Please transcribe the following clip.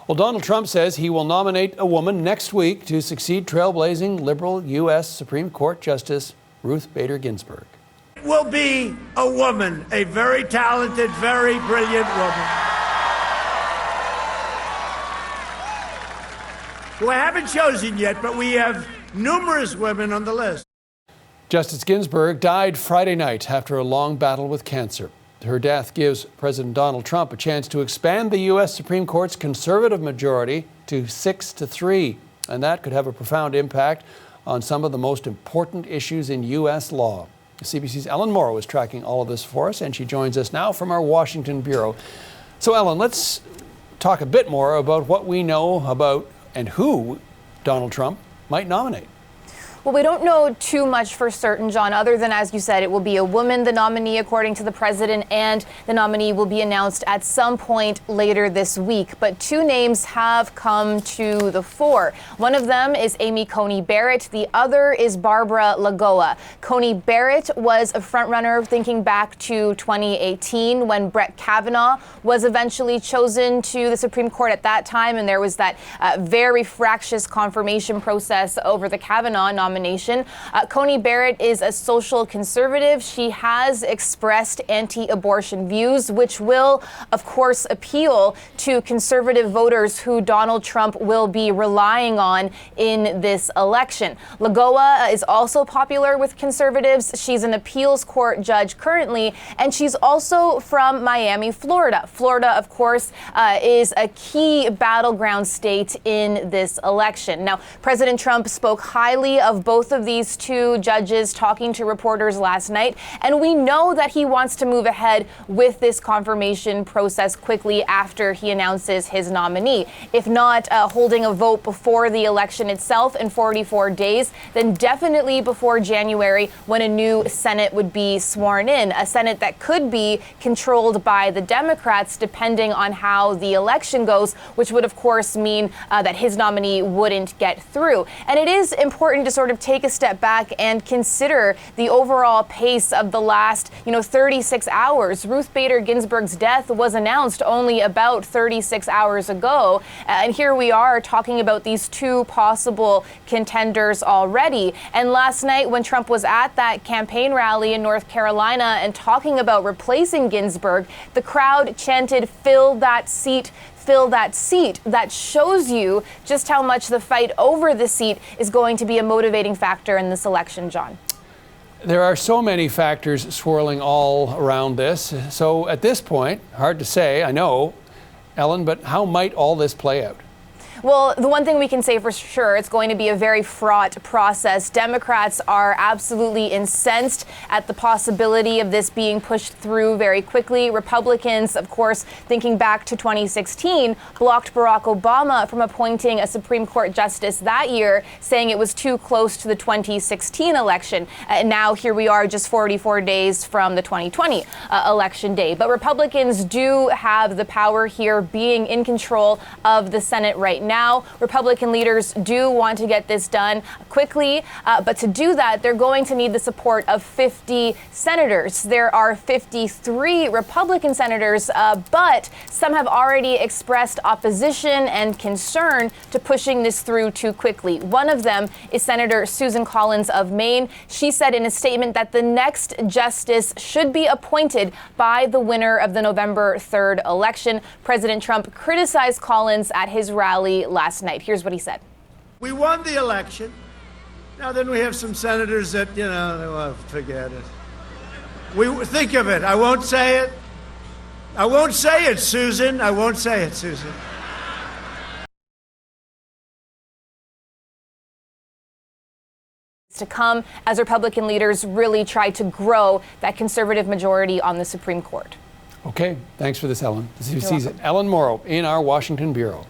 Well, Donald Trump says he will nominate a woman next week to succeed trailblazing liberal U.S. Supreme Court Justice Ruth Bader Ginsburg. It will be a woman, a very talented, very brilliant woman, who I haven't chosen yet, but we have numerous women on the list. Justice Ginsburg died Friday night after a long battle with cancer. Her death gives President Donald Trump a chance to expand the U.S. Supreme Court's conservative majority to 6-3, and that could have a profound impact on some of the most important issues in U.S. law. CBC's Ellen Morrow is tracking all of this for us, and she joins us now from our Washington bureau. So, Ellen, let's talk a bit more about what we know about and who Donald Trump might nominate. Well, we don't know too much for certain, John, other than, as you said, it will be a woman, the nominee, according to the president, and the nominee will be announced at some point later this week. But two names have come to the fore. One of them is Amy Coney Barrett. The other is Barbara Lagoa. Coney Barrett was a frontrunner thinking back to 2018 when Brett Kavanaugh was eventually chosen to the Supreme Court at that time. And there was that very fractious confirmation process over the Kavanaugh nomination. Coney Barrett is a social conservative. She has expressed anti-abortion views, which will, of course, appeal to conservative voters who Donald Trump will be relying on in this election. Lagoa is also popular with conservatives. She's an appeals court judge currently, and she's also from Miami, Florida. Florida, of course, is a key battleground state in this election. Now, President Trump spoke highly of both of these two judges talking to reporters last night, and we know that he wants to move ahead with this confirmation process quickly after he announces his nominee. If not holding a vote before the election itself in 44 days, then definitely before January when a new Senate would be sworn in, a Senate that could be controlled by the Democrats depending on how the election goes, which would of course mean that his nominee wouldn't get through. And it is important to sort of take a step back and consider the overall pace of the last, 36 hours. Ruth Bader Ginsburg's death was announced only about 36 hours ago. And here we are talking about these two possible contenders already. And last night when Trump was at that campaign rally in North Carolina and talking about replacing Ginsburg, the crowd chanted, "Fill that seat, fill that seat." That shows you just how much the fight over the seat is going to be a motivating factor in this election, John. There are so many factors swirling all around this. So at this point, hard to say, I know, Ellen, but how might all this play out? Well, the one thing we can say for sure, it's going to be a very fraught process. Democrats are absolutely incensed at the possibility of this being pushed through very quickly. Republicans, of course, thinking back to 2016, blocked Barack Obama from appointing a Supreme Court justice that year, saying it was too close to the 2016 election. And now here we are just 44 days from the 2020 election day. But Republicans do have the power here, being in control of the Senate right now. Republican leaders do want to get this done quickly, but to do that, they're going to need the support of 50 senators. There are 53 Republican senators, but some have already expressed opposition and concern to pushing this through too quickly. One of them is Senator Susan Collins of Maine. She said in a statement that the next justice should be appointed by the winner of the November 3rd election. President Trump criticized Collins at his rally last night. Here's what he said. We won the election. Now then we have some senators that, forget it. We think of it. I won't say it. I won't say it, Susan. I won't say it, Susan. To come as Republican leaders really try to grow that conservative majority on the Supreme Court. Okay, thanks for this, Ellen. This is Ellen Morrow in our Washington bureau.